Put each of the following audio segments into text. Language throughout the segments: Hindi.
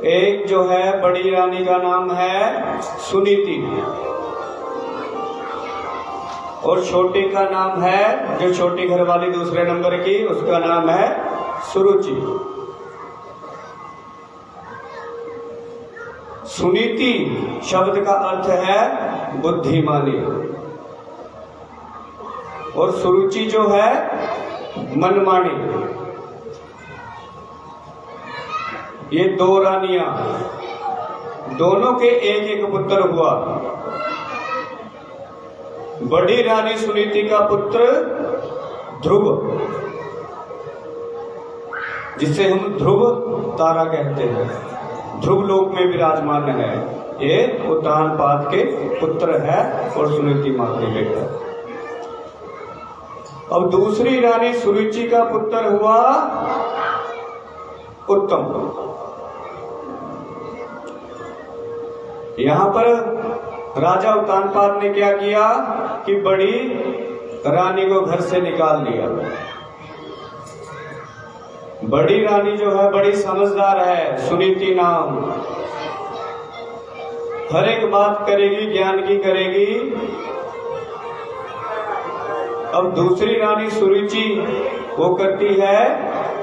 एक जो है बड़ी रानी का नाम है सुनीति, और छोटी का नाम है, जो छोटी घरवाली दूसरे नंबर की, उसका नाम है सुरुचि। सुनीति शब्द का अर्थ है बुद्धिमानी, और सुरुचि जो है मनमानी। ये दो रानियां, दोनों के एक एक पुत्र हुआ। बड़ी रानी सुनीति का पुत्र ध्रुव, जिसे हम ध्रुव तारा कहते हैं, ध्रुव लोक में विराजमान है। ये उत्तानपाद के पुत्र है और सुनीति मां के बेटा। अब दूसरी रानी सुरुचि का पुत्र हुआ उत्तम। यहां पर राजा उत्तानपाद ने क्या किया कि बड़ी रानी को घर से निकाल दिया। बड़ी रानी जो है बड़ी समझदार है, सुनीति नाम, हर एक बात करेगी, ज्ञान की करेगी। अब दूसरी रानी सुरुचि वो करती है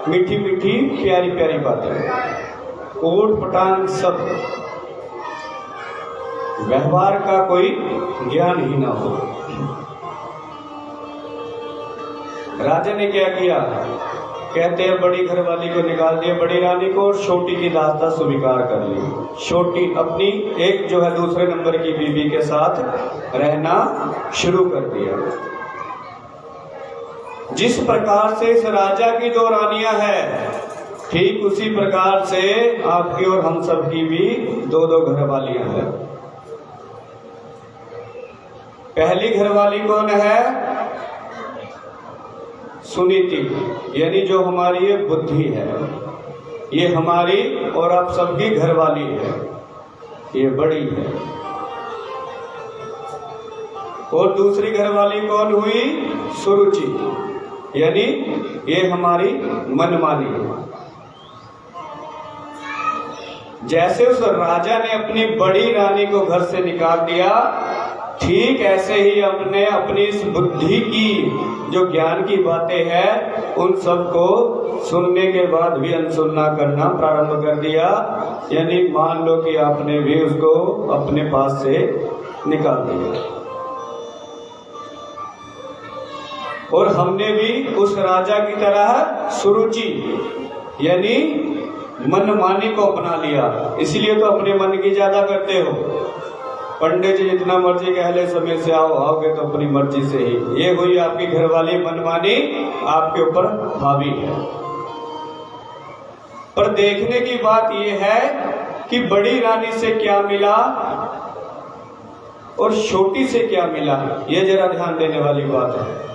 मीठी मीठी प्यारी प्यारी बातें, ऊट पटांग सब, व्यवहार का कोई ज्ञान ही ना हो। राजा ने क्या किया, कहते हैं बड़ी घरवाली को निकाल दिया, बड़ी रानी को, और छोटी की दास्ता स्वीकार कर ली। छोटी अपनी एक जो है दूसरे नंबर की बीवी के साथ रहना शुरू कर दिया। जिस प्रकार से इस राजा की दो रानियां हैं, ठीक उसी प्रकार से आपकी और हम सब की भी दो दो घरवालियां हैं। पहली घरवाली कौन है? सुनीति, यानी जो हमारी ये बुद्धि है, ये हमारी और आप सबकी घरवाली है, ये बड़ी है। और दूसरी घरवाली कौन हुई? सुरुचि, यानी ये हमारी मनमानी है। जैसे उस राजा ने अपनी बड़ी रानी को घर से निकाल दिया, ठीक ऐसे ही हमने अपनी इस बुद्धि की जो ज्ञान की बातें हैं, उन सबको सुनने के बाद भी अनसुनना करना प्रारंभ कर दिया। यानी मान लो कि आपने भी उसको अपने पास से निकाल दिया, और हमने भी उस राजा की तरह सुरुचि यानी मनमानी को अपना लिया। इसलिए तो अपने मन की ज्यादा करते हो। पंडित जी जितना मर्जी कह ले, समय से आओगे तो अपनी मर्जी से ही। ये हुई आपकी घरवाली मनमानी, आपके ऊपर हावी है। पर देखने की बात यह है कि बड़ी रानी से क्या मिला और छोटी से क्या मिला, ये जरा ध्यान देने वाली बात है।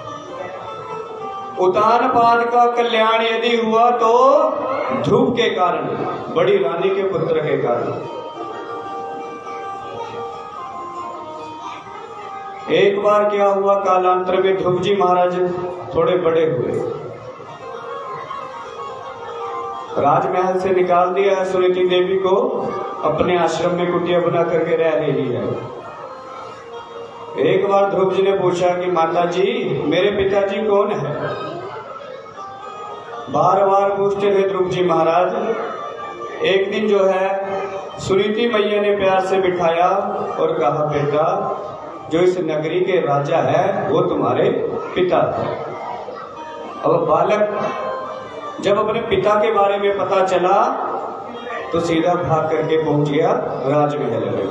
उत्तानपाद का कल्याण यदि हुआ तो ध्रुव के कारण, बड़ी रानी के पुत्र के कारण। एक बार क्या हुआ, कालांतर में ध्रुव जी महाराज थोड़े बड़े हुए, राजमहल से निकाल दिया है सुनीति देवी को, अपने आश्रम में कुटिया बना करके रह रही है। एक बार ध्रुव जी ने पूछा कि माता जी मेरे पिताजी कौन है? बार बार पूछते थे ध्रुव जी महाराज। एक दिन जो है सुनीति मैया ने प्यार से बिठाया और कहा, बेटा जो इस नगरी के राजा है वो तुम्हारे पिता थे। अब बालक जब अपने पिता के बारे में पता चला तो सीधा भाग करके पहुंच गया राजमहल में।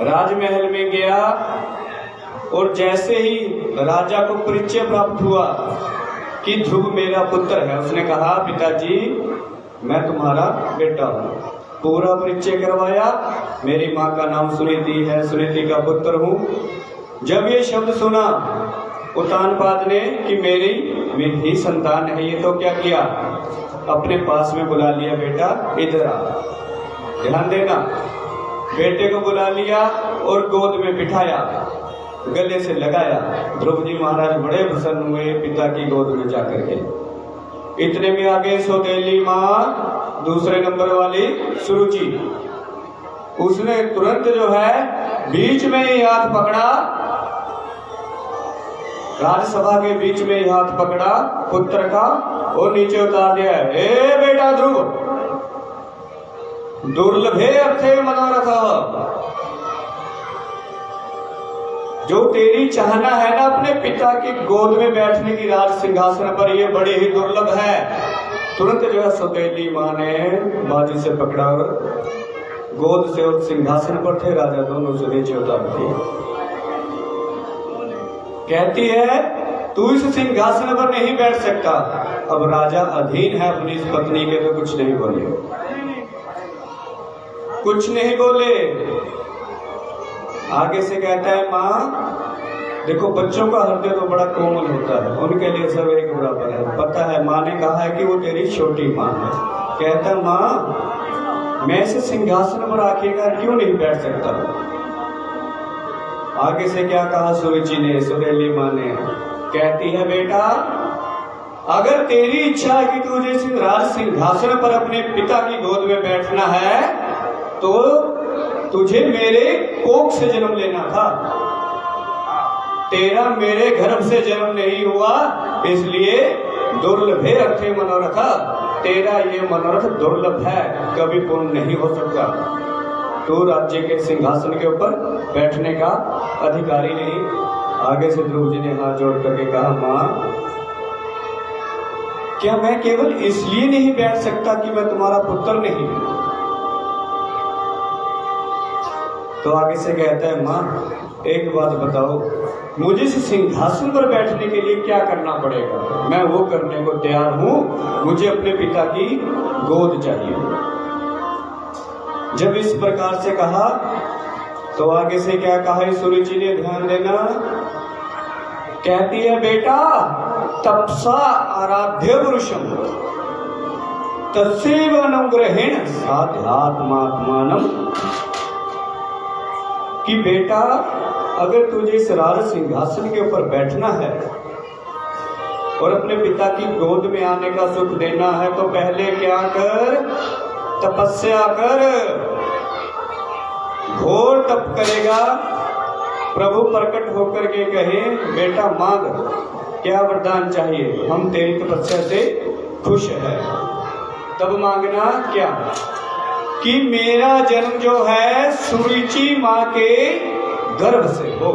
राजमहल में गया और जैसे ही राजा को परिचय प्राप्त हुआ कि ध्रुव मेरा पुत्र है, उसने कहा पिताजी मैं तुम्हारा बेटा हूँ। पूरा परिचय करवाया, मेरी माँ का नाम सुनीति है, सुनीति का पुत्र हूँ। जब ये शब्द सुना उत्तानपाद ने कि मेरी ही संतान है ये, तो क्या किया, अपने पास में बुला लिया, बेटा इधर आ। ध्यान देना, बेटे को बुला लिया और गोद में बिठाया, गले से लगाया। ध्रुव जी महाराज बड़े प्रसन्न हुए पिता की गोद में जाकर के। इतने में आगे सौतेली माँ दूसरे नंबर वाली सुरुचि। उसने तुरंत जो है बीच में ही हाथ पकड़ा, राजसभा के बीच में ही हाथ पकड़ा पुत्र का और नीचे उतार दिया। ए बेटा ध्रुव, दुर्लभे अर्थे मनोरथ, जो तेरी चाहना है ना अपने पिता की गोद में बैठने की राज सिंहासन पर, ये बड़ी ही दुर्लभ है। तुरंत जो है सौतेली माँ ने बाजू से पकड़ा और गोद से उस सिंहासन पर थे राजा दोनों से नीचे उतार दिए। कहती है तू इस सिंहासन पर नहीं बैठ सकता। अब राजा अधीन है अपनी इस पत्नी के, तो कुछ नहीं बोले, कुछ नहीं बोले। आगे से कहता है माँ देखो, बच्चों का हृदय तो बड़ा कोमल होता है, उनके लिए सब एक बराबर है। पता है माँ ने कहा है कि वो तेरी छोटी माँ है। कहता है माँ मैं इस सिंहासन पर आखिरकार क्यों नहीं बैठ सकता। आगे से क्या कहा सुरुचि ने, सुरेली माँ ने, कहती है बेटा अगर तेरी इच्छा है कि तुझे इस राज सिंहासन पर अपने पिता की गोद में बैठना है तो तुझे मेरे कोख से जन्म लेना था। तेरा मेरे गर्भ से जन्म नहीं हुआ, इसलिए दुर्लभे अर्थे मनोरथ, तेरा ये मनोरथ दुर्लभ है, कभी पूर्ण नहीं हो सकता। तो राज्य के सिंहासन के ऊपर बैठने का अधिकारी नहीं। आगे से ध्रुव जी ने हाथ जोड़ करके कहा माँ क्या मैं केवल इसलिए नहीं बैठ सकता कि मैं तुम्हारा पुत्र नहीं। तो आगे से कहता है माँ एक बात बताओ, मुझे इस सिंहासन पर बैठने के लिए क्या करना पड़ेगा, मैं वो करने को तैयार हूं, मुझे अपने पिता की गोद चाहिए। जब इस प्रकार से कहा तो आगे से क्या कहा सुरुचि ने, ध्यान देना। कहती है बेटा तपसा आराध्य पुरुषम तस्यैव अनुग्रहेण साध्यात्मात्मानम, कि बेटा अगर तुझे इस राज सिंहासन के ऊपर बैठना है और अपने पिता की गोद में आने का सुख देना है तो पहले क्या कर, तपस्या कर, घोर तप करेगा। प्रभु प्रकट होकर के कहे बेटा मांग, क्या वरदान चाहिए, हम तेरी तपस्या से खुश है। तब मांगना क्या कि मेरा जन्म जो है सुरुचि माँ के गर्भ से हो।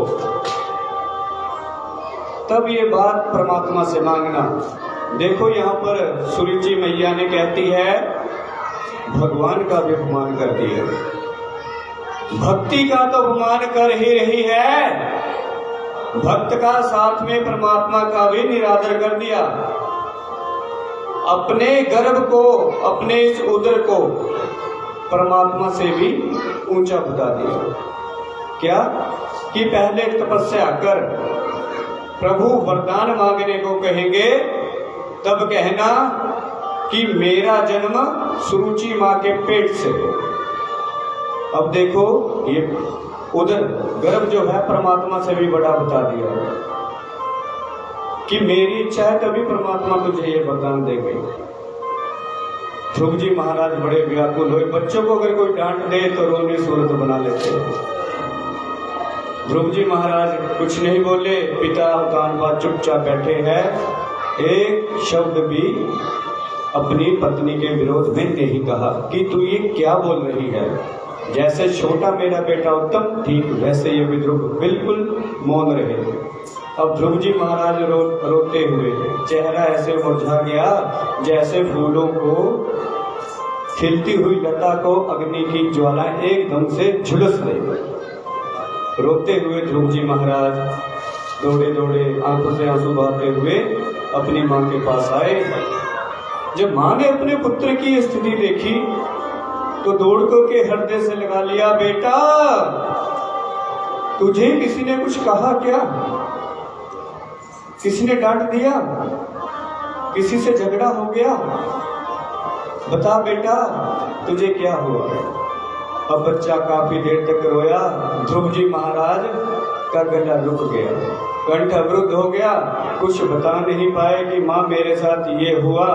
तब ये बात परमात्मा से मांगना। देखो यहाँ पर सुरुचि मैया ने कहती है भगवान का भी अपमान कर दिया, भक्ति का तो अपमान कर ही रही है, भक्त का साथ में परमात्मा का भी निरादर कर दिया। अपने गर्भ को, अपने इस उदर को परमात्मा से भी ऊंचा बता दिया। क्या कि पहले तपस्या कर, प्रभु वरदान मांगने को कहेंगे तब कहना कि मेरा जन्म सुरुचि माँ के पेट से हो। अब देखो ये उधर गर्भ जो है परमात्मा से भी बड़ा बता दिया कि मेरी इच्छा है तभी परमात्मा तुझे ये वरदान देंगे। ध्रुव जी महाराज बड़े व्याकुल हुए। बच्चों को अगर कोई डांट दे तो रोने सूरत बना लेते हैं। ध्रुव जी महाराज कुछ नहीं बोले, पिता कानपा चुपचाप बैठे हैं, एक शब्द भी अपनी पत्नी के विरोध में नहीं कहा कि तू ये क्या बोल रही है। जैसे छोटा मेरा बेटा उत्तम, ठीक वैसे ये भी ध्रुव बिल्कुल मौन रहे। अब ध्रुव जी महाराज रोते हुए, चेहरा ऐसे मुरझा गया जैसे फूलों को, खिलती हुई लता को अग्नि की ज्वाला एकदम से झुलस गई। रोते हुए ध्रुव जी महाराज दौड़े दौड़े आंखों से आंसू बहाते हुए अपनी माँ के पास आए। जब माँ ने अपने पुत्र की स्थिति देखी तो दौड़ करके हृदय से लगा लिया, बेटा तुझे किसी ने कुछ कहा क्या, किसी ने डांट दिया, किसी से झगड़ा हो गया, बता बेटा तुझे क्या हुआ। अब बच्चा काफी देर तक रोया। ध्रुव जी महाराज का गला रुक गया। कंठ अवरुद्ध हो गया, कुछ बता नहीं पाए कि माँ मेरे साथ ये हुआ।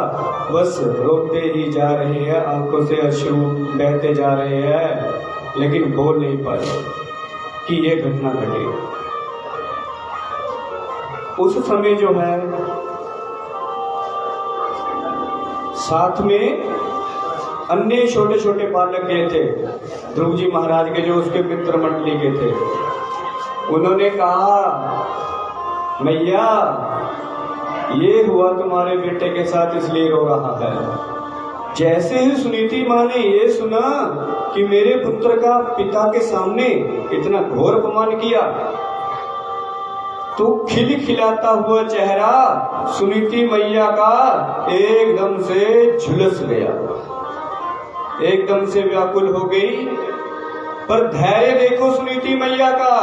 बस रोते ही जा रहे हैं, आंखों से अश्रु बहते जा रहे हैं, लेकिन बोल नहीं पाए कि ये घटना घटी। उस समय जो है साथ में अन्य छोटे छोटे बालक गए थे, ध्रुव जी महाराज के जो उसके मित्र मंडली के थे। उन्होंने कहा मैया ये हुआ तुम्हारे बेटे के साथ इसलिए रो रहा है। जैसे ही सुनीति माँ ने ये सुना कि मेरे पुत्र का पिता के सामने इतना घोर अपमान किया, तो खिलखिलाता हुआ चेहरा सुनीति मैया का एकदम से झुलस गया, एकदम से व्याकुल हो गई। पर धैर्य देखो सुनीति मैया का,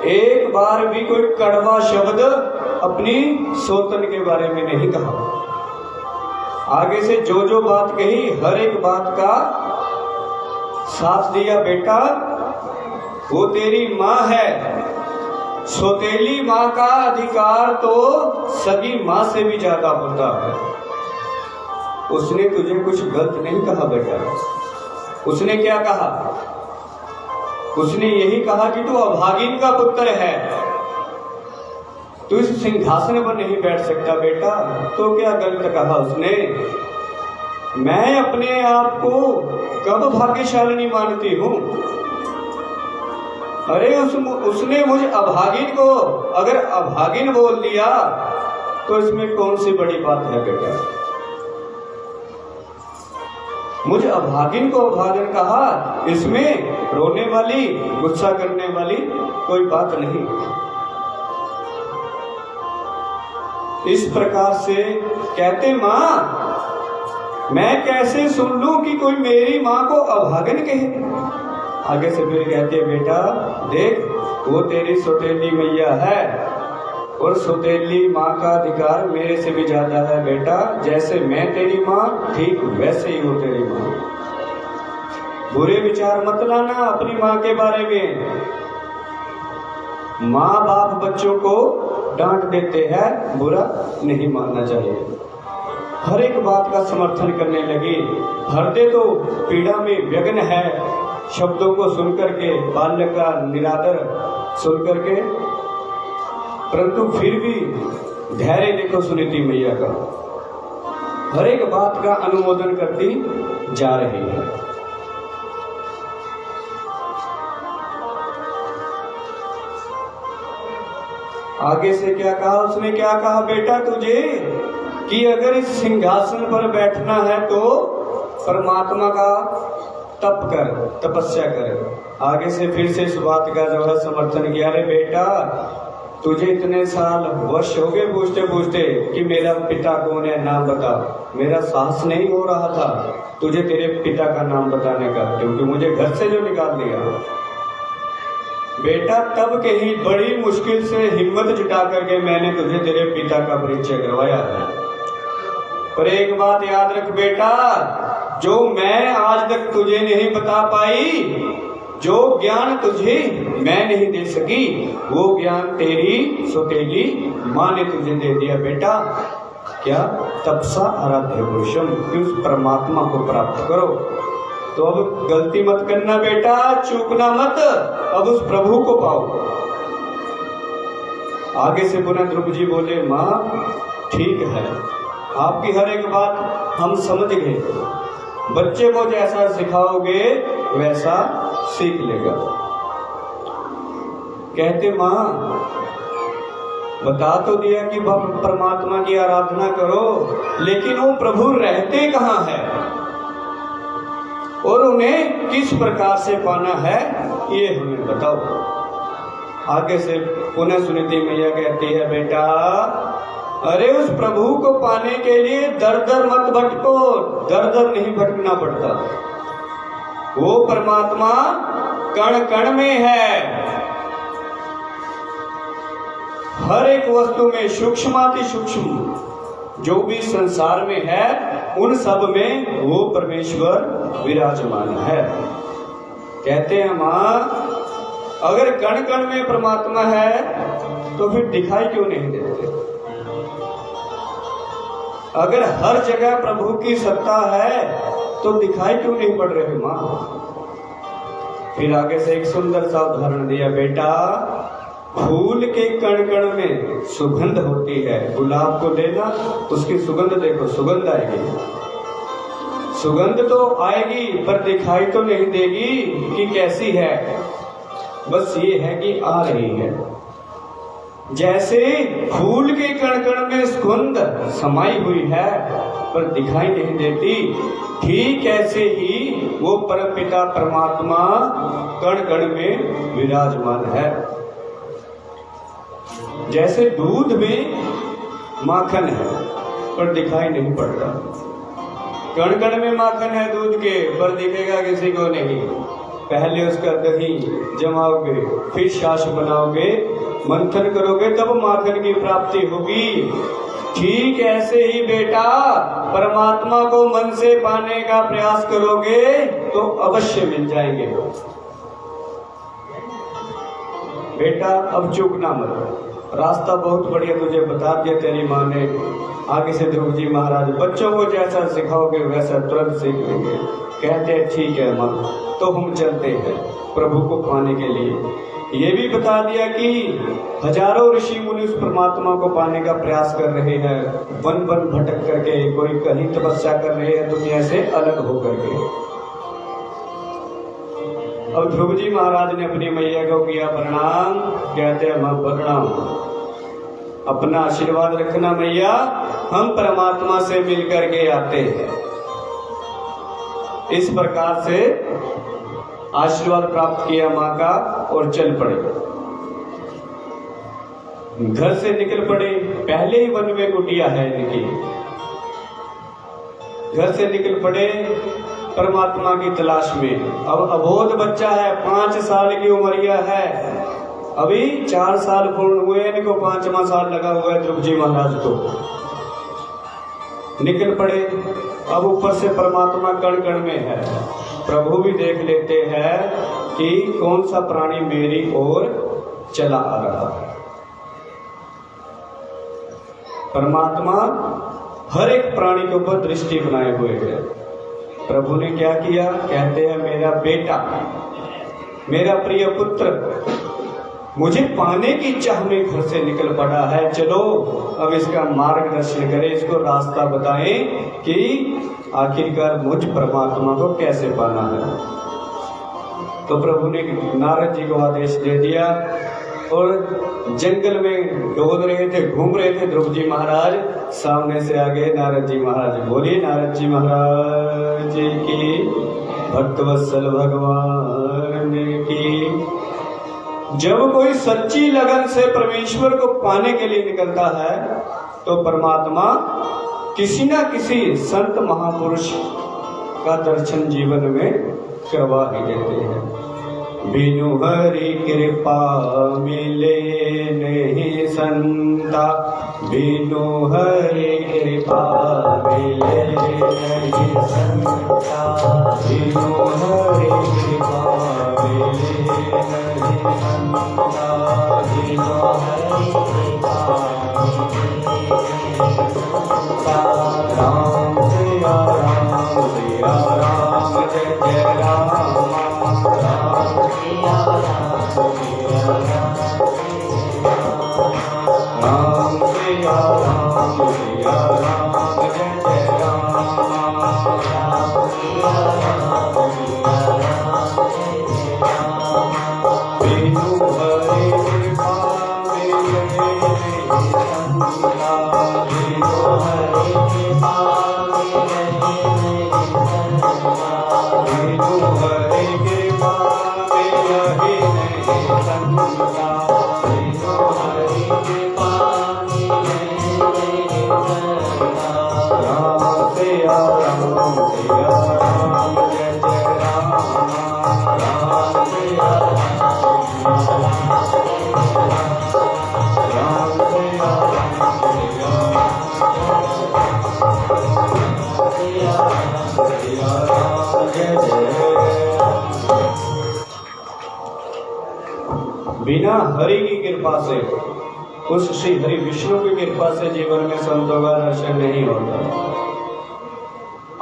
एक बार भी कोई कड़वा शब्द अपनी सौतन के बारे में नहीं कहा। आगे से जो जो बात कही हर एक बात का साथ दिया। बेटा वो तेरी माँ है, सौतेली माँ का अधिकार तो सगी माँ से भी ज्यादा होता है। उसने तुझे कुछ गलत नहीं कहा बेटा। उसने क्या कहा? उसने यही कहा कि तू अभागिन का पुत्र है, तू इस सिंहासन पर नहीं बैठ सकता बेटा। तो क्या गलत कहा उसने? मैं अपने आप को कब भाग्यशालिनी मानती हूं? अरे उसने मुझे अभागिन को अगर अभागिन बोल दिया तो इसमें कौन सी बड़ी बात है बेटा? मुझे अभागिन को अभागिन कहा, इसमें रोने वाली गुस्सा करने वाली कोई बात नहीं। इस प्रकार से कहते माँ मैं कैसे सुन लूं कि कोई मेरी माँ को अभागिन कहे। आगे से फिर कहते बेटा देख वो तेरी सौतेली मैया है और सौतेली माँ का अधिकार मेरे से भी ज्यादा है बेटा। जैसे मैं तेरी माँ ठीक वैसे ही वो तेरी माँ। बुरे विचार मत लाना अपनी माँ के बारे में। माँ बाप बच्चों को डांट देते हैं, बुरा नहीं मानना चाहिए। हर एक बात का समर्थन करने लगी। हृदय तो पीड़ा में व्यग्न है, शब्दों को सुनकर के, बाल्य का निरादर सुनकर के, परंतु फिर भी धैर्य देखो सुनीति मैया का, हर एक बात का अनुमोदन करती जा रही है। आगे से क्या कहा उसने? क्या कहा बेटा तुझे कि अगर इस सिंहासन पर बैठना है तो परमात्मा का तप कर, तपस्या कर। आगे से फिर से इस बात का जो है समर्थन किया। अरे बेटा तुझे इतने साल वर्ष हो गए पूछते पूछते कि मेरा पिता कौन है, नाम बता। मेरा साहस नहीं हो रहा था तुझे तेरे पिता का नाम बताने का, क्योंकि मुझे घर से जो निकाल दिया। बेटा तब कहीं बड़ी मुश्किल से हिम्मत जुटा करके मैंने तुझे तेरे पिता का परिचय करवाया है। पर एक बात याद रख बेटा, जो मैं आज तक तुझे नहीं बता पाई, जो ज्ञान तुझे मैं नहीं दे सकी, वो ज्ञान तेरी सौतेली माँ ने तुझे दे दिया बेटा। क्या? तपसा आराध्य पुरुषम, उस परमात्मा को प्राप्त करो। तो अब गलती मत करना बेटा, चूकना मत, अब उस प्रभु को पाओ। आगे से पुनः ध्रुव जी बोले माँ ठीक है, आपकी हर एक बात हम समझ गए। बच्चे को जैसा सिखाओगे वैसा सीख लेगा। कहते माँ बता तो दिया कि परमात्मा की आराधना करो, लेकिन वो प्रभु रहते कहाँ है और उन्हें किस प्रकार से पाना है ये हमें बताओ। आगे से पुनः सुनीति मैया कहती है बेटा अरे उस प्रभु को पाने के लिए दर दर मत भटको, दर दर नहीं भटकना पड़ता। वो परमात्मा कण कण में है, हर एक वस्तु में, सूक्ष्माति सूक्ष्म जो भी संसार में है उन सब में वो परमेश्वर विराजमान है। कहते हैं माँ अगर कण कण में परमात्मा है तो फिर दिखाई क्यों नहीं देते? अगर हर जगह प्रभु की सत्ता है तो दिखाई क्यों नहीं पड़ रहे मां? फिर आगे से एक सुंदर सा उदाहरण दिया, बेटा फूल के कण कण में सुगंध होती है। गुलाब को लेना, उसकी सुगंध देखो, सुगंध आएगी, सुगंध तो आएगी पर दिखाई तो नहीं देगी कि कैसी है, बस ये है कि आ रही है। जैसे फूल के कण कण में सुगंध समाई हुई है पर दिखाई नहीं देती, ठीक ऐसे ही वो परमपिता परमात्मा कण कण में विराजमान है। जैसे दूध में माखन है पर दिखाई नहीं पड़ता, कण कण में माखन है दूध के पर दिखेगा किसी को नहीं। पहले उसका दही जमाओगे, फिर छाछ बनाओगे, मंथन करोगे, तब माखन की प्राप्ति होगी। ठीक ऐसे ही बेटा परमात्मा को मन से पाने का प्रयास करोगे तो अवश्य मिल जाएंगे। बेटा अब चूकना मत, रास्ता बहुत बढ़िया तुझे बता दिया तेरी माँ ने। आगे से ध्रुव जी महाराज बच्चों को जैसा सिखाओगे वैसा तुरंत सीख लेंगे। कहते हैं ठीक है माँ, तो हम चलते हैं प्रभु को पाने के लिए। ये भी बता दिया कि हजारों ऋषि मुनि उस परमात्मा को पाने का प्रयास कर रहे हैं, वन वन भटक करके, कोई कहीं तपस्या कर रहे हैं दुनिया से अलग होकर के। अब ध्रुव जी महाराज ने अपनी मैया को किया प्रणाम, कहते हैं मां प्रणाम, अपना आशीर्वाद रखना मैया, हम परमात्मा से मिलकर के आते हैं। इस प्रकार से आशीर्वाद प्राप्त किया मां का और चल पड़े, घर से निकल पड़े। पहले ही वन में कुटिया है इनकी, घर से निकल पड़े परमात्मा की तलाश में। अब अबोध बच्चा है, 5 साल की उमरिया है, अभी 4 साल पूर्ण हुए, इनको 5वां साल लगा हुआ है ध्रुव जी महाराज को। निकल पड़े, अब ऊपर से परमात्मा कण कण में है। प्रभु भी देख लेते हैं कि कौन सा प्राणी मेरी ओर चला आ रहा है। परमात्मा हर एक प्राणी के ऊपर दृष्टि बनाए हुए है। प्रभु ने क्या किया? कहते हैं मेरा बेटा, मेरा प्रिय पुत्र मुझे पाने की चाह में घर से निकल पड़ा है, चलो अब इसका मार्गदर्शन करें, इसको रास्ता बताएं कि आखिरकार मुझ परमात्मा को कैसे पाना है। तो प्रभु ने नारद जी को आदेश दे दिया और जंगल में डोल रहे थे, घूम रहे थे ध्रुव जी महाराज, सामने से आ गए नारद जी महाराज। बोलिए नारद जी महाराज की, भक्तवत्सल भगवान की। जब कोई सच्ची लगन से परमेश्वर को पाने के लिए निकलता है तो परमात्मा किसी ना किसी संत महापुरुष का दर्शन जीवन में करवा ही देते हैं। बिनु हरि कृपा मिले नहीं संता, बिनु हरि कृपा मिले नहीं संता, बिनु हरि कृपा मिले नहीं संता, बिनु हरि कृपा राम सिया राम सिया राम जय जय राम, राम सिया राम सिया राम, राम सिया राम सिया राम जय जय राम, राम सिया राम सिया राम। बिनु हरि कृपा मिले नहीं संता, बिनु हरि कृपा मिले नहीं संता, बिनु हरि कृपा मिले नहीं संता, बिनु हरि कृपा मिले नहीं संता। राम सिया राम सिया राम जय जय राम, राम सिया राम राम सिया राम सिया। बिना हरि की कृपा से, उस श्री हरि विष्णु की कृपा से जीवन में संतों का दर्शन नहीं होता।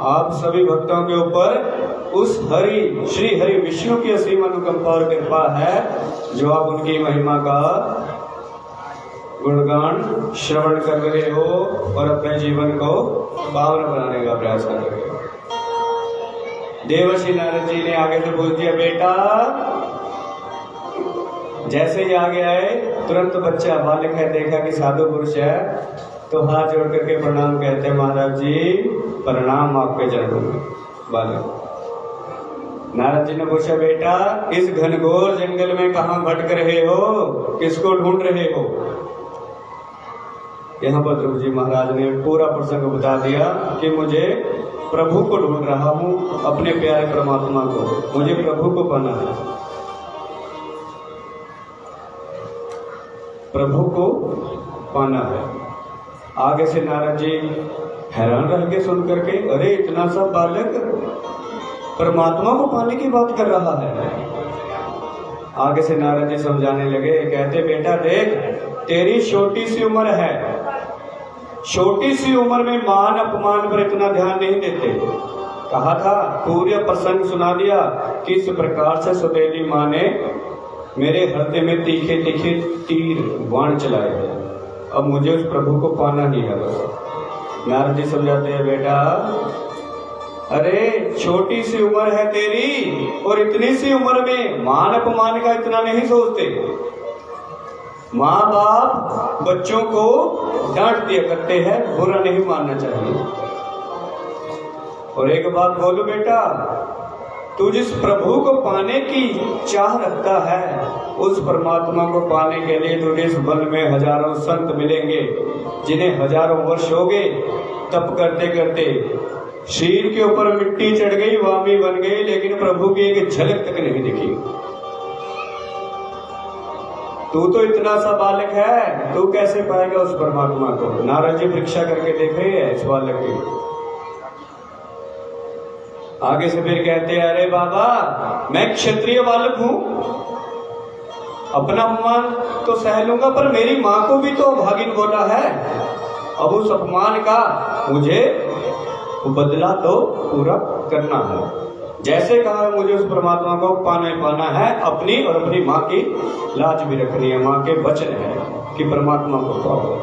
आप सभी भक्तों के ऊपर उस हरि श्री हरि विष्णु की असीम अनुकंपा और कृपा है, जो आप उनकी महिमा का गुणगान श्रवण कर रहे हो और अपने जीवन को पावन बनाने का प्रयास कर रहे हो। देवर्षि नारद जी ने आगे से पूछ दिया, बेटा जैसे ही आगे आए तुरंत बच्चा बालक है, देखा कि साधु पुरुष है तो हाथ जोड़ करके प्रणाम कहते हैं, महाराज जी प्रणाम आपके चरणों में। बालक नारद जी ने पूछा, बेटा इस घनघोर जंगल में कहाँ भटक रहे हो, किसको ढूंढ रहे हो? यहाँ पर ध्रुव जी महाराज ने पूरा प्रसंग बता दिया कि मुझे प्रभु को ढूंढ रहा हूँ, अपने प्यारे परमात्मा को, मुझे प्रभु को पाना है, प्रभु को पाना है। आगे से नारद जी हैरान रह के सुन करके, अरे इतना सा बालक परमात्मा को पाने की बात कर रहा है। आगे से नारद जी समझाने लगे, कहते बेटा देख तेरी छोटी सी उम्र है, छोटी सी उम्र में मान अपमान पर इतना ध्यान नहीं देते। कहा था, पूरे प्रसंग सुना दिया कि इस प्रकार से सुदेली माँ ने मेरे हृदय में तीखे तीखे तीर बाण चलाए हैं, अब मुझे उस प्रभु को पाना ही है बस। नारद जी समझाते हैं, बेटा अरे छोटी सी उम्र है तेरी और इतनी सी उम्र में मान अपमान का इतना नहीं सोचते। माँ बाप बच्चों को डांट दिया करते हैं, बुरा नहीं मानना चाहिए। और एक बात बोलो बेटा, तू जिस प्रभु को पाने की चाह रखता है, उस परमात्मा को पाने के लिए तुझे इस वन में हजारों संत मिलेंगे, जिन्हें हजारों वर्ष हो गए तप करते करते शरीर के ऊपर मिट्टी चढ़ गई, वामी बन गई, लेकिन प्रभु की एक झलक तक नहीं दिखी। तू तो इतना सा बालक है, तू कैसे पाएगा उस परमात्मा को? नारद जी परीक्षा करके देख रहे हैं इस बालक की। आगे से फिर कहते हैं, अरे बाबा मैं क्षत्रिय बालक हूं, अपना अपमान तो सह लूंगा, पर मेरी माँ को भी तो भागिन बोला है, अब उस अपमान का मुझे बदला तो पूरा करना है। जैसे कहा मुझे उस परमात्मा को पाना ही पाना है, अपनी और अपनी माँ की लाज भी रखनी है। माँ के वचन है कि परमात्मा को पाओ।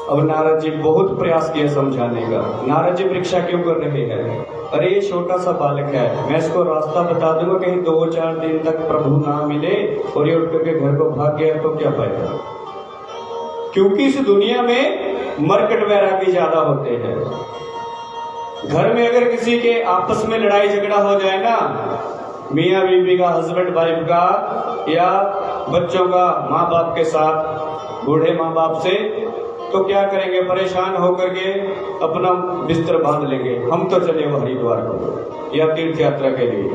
अब नारद जी बहुत प्रयास किया समझाने का। नारद जी परीक्षा क्यों कर रहे हैं? अरे ये छोटा सा बालक है, मैं इसको रास्ता बता दूंगा, कहीं 2-4 दिन तक प्रभु ना मिले और ये उठ करके घर को भाग गया तो क्या फायदा? क्योंकि इस दुनिया में मरकट वैरागी ज्यादा होते हैं। घर में अगर किसी के आपस में लड़ाई झगड़ा हो जाए ना, मियाँ बीवी का, हस्बैंड वाइफ का, या बच्चों का माँ बाप के साथ, बूढ़े माँ बाप से, तो क्या करेंगे? परेशान होकर के अपना बिस्तर बांध लेंगे, हम तो चले हरिद्वार को या तीर्थ यात्रा के लिए।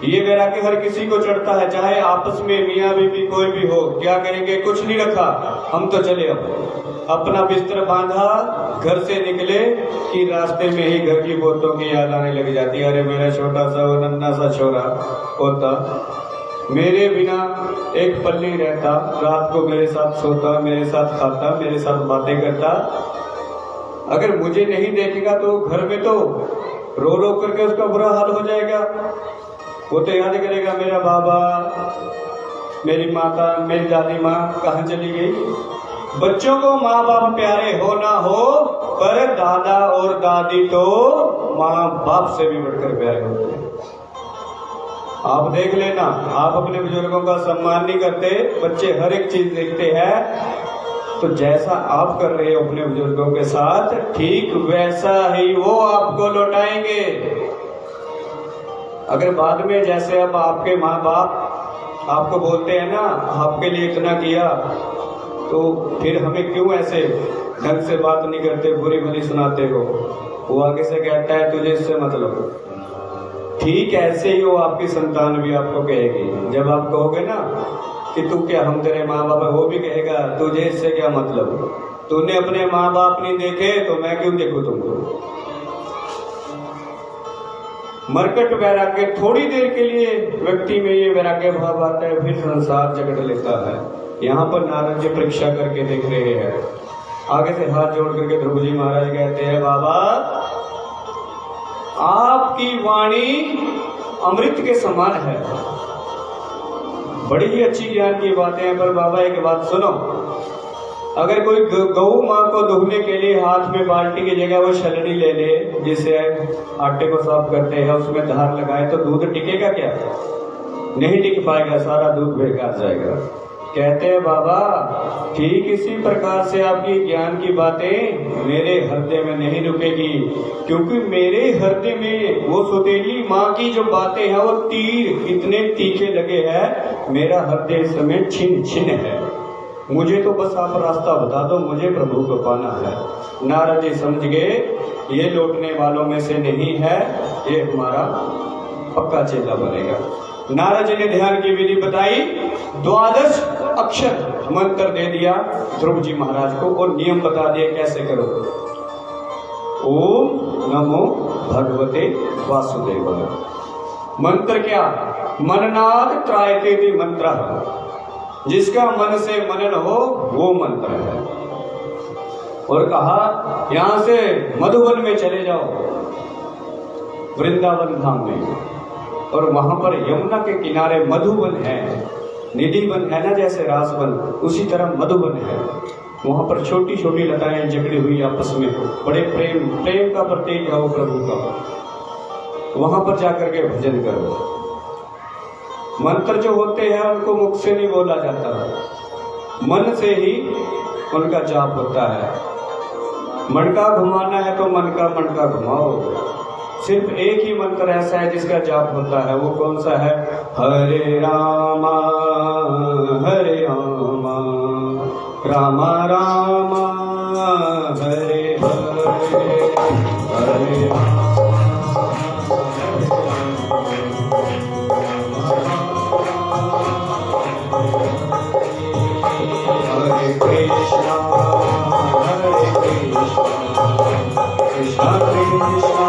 ये वैराग्य हर किसी को चढ़ता है, चाहे आपस में मियाँ बीवी कोई भी हो। क्या करेंगे? कुछ नहीं रखा, हम तो चले। अब अपना बिस्तर बांधा, घर से निकले कि रास्ते में ही घर की बातों की याद आने लग जाती है। अरे मेरा छोटा सा वो नन्हा सा छोरा होता, मेरे बिना एक पल नहीं रहता, रात को मेरे साथ सोता, मेरे साथ खाता, मेरे साथ बातें करता। अगर मुझे नहीं देखेगा तो घर में तो रो रो करके उसका बुरा हाल हो जाएगा। वो तो याद करेगा मेरा बाबा, मेरी माता, मेरी दादी माँ कहाँ चली गई। बच्चों को माँ बाप प्यारे हो ना हो, पर दादा और दादी तो माँ बाप से भी बढ़कर प्यारे होते हैं। आप देख लेना, आप अपने बुजुर्गों का सम्मान नहीं करते, बच्चे हर एक चीज देखते हैं, तो जैसा आप कर रहे हो अपने बुजुर्गों के साथ, ठीक वैसा ही वो आपको लौटाएंगे। अगर बाद में जैसे अब आपके माँ बाप आपको बोलते हैं ना, आपके लिए इतना किया, तो फिर हमें क्यों ऐसे ढंग से बात नहीं करते, बुरी भली सुनाते हो? वो आगे से कहता है तुझे इससे मतलब। ठीक ऐसे ही वो आपकी संतान भी आपको कहेगी। जब आप कहोगे ना कि तू क्या, हम तेरे माँ बाप है, वो भी कहेगा तुझे इससे क्या मतलब, तूने अपने माँ बाप नहीं देखे तो मैं क्यों देखूं तुमको। मरकट वैराग्य, थोड़ी देर के लिए व्यक्ति में ये वैराग्य भाव आता है, फिर संसार जकड़ लेता है। यहाँ पर नारद जी परीक्षा करके देख रहे हैं। आगे से हाथ जोड़ करके ध्रुव जी महाराज कहते हैं, बाबा आपकी वाणी अमृत के समान है, बड़ी ही अच्छी ज्ञान की बातें हैं, पर बाबा एक बात सुनो, अगर कोई गऊ माँ को दुहने के लिए हाथ में बाल्टी की जगह वो छलनी ले ले, जिसे आटे को साफ करते हैं, उसमें धार लगाए, तो दूध टिकेगा क्या? नहीं टिक पाएगा, सारा दूध बेकार जाएगा। कहते हैं बाबा ठीक इसी प्रकार से आपकी ज्ञान की बातें मेरे हृदय में नहीं रुकेगी, क्योंकि मेरे हृदय में वो सुतेली माँ की जो बातें हैं वो तीर इतने तीखे लगे हैं, मेरा हृदय इस समय छिन्न छिन्न है। मुझे तो बस आप रास्ता बता दो, मुझे प्रभु को पाना है। नारद जी समझ गए ये लौटने वालों में से नहीं है, ये हमारा पक्का चेला बनेगा। नारद जी ने ध्यान की विधि बताई, 12 अक्षर मंत्र दे दिया ध्रुव जी महाराज को और नियम बता दिए कैसे करो। ओम नमो भगवते वासुदेवाय। मंत्र क्या? मननाद त्रायते मंत्र, जिसका मन से मनन हो वो मंत्र है। और कहा यहां से मधुवन में चले जाओ, वृंदावन धाम में, और वहां पर यमुना के किनारे मधुवन है, निधि वन है ना जैसे रासवन, उसी तरह मधुवन है। वहां पर छोटी छोटी लताएं जकड़ी हुई आपस में, बड़े प्रेम का प्रतीक है वो प्रभु का। वहां पर जाकर के भजन करो। मंत्र जो होते हैं उनको मुख से नहीं बोला जाता, मन से ही उनका जाप होता है। मन का घुमाना है तो मन का घुमाओ। सिर्फ एक ही मंत्र ऐसा है जिसका जाप होता है, वो कौन सा है? हरे रामा रामा रामा हरे हरे, हरे कृष्णा कृष्णा कृष्णा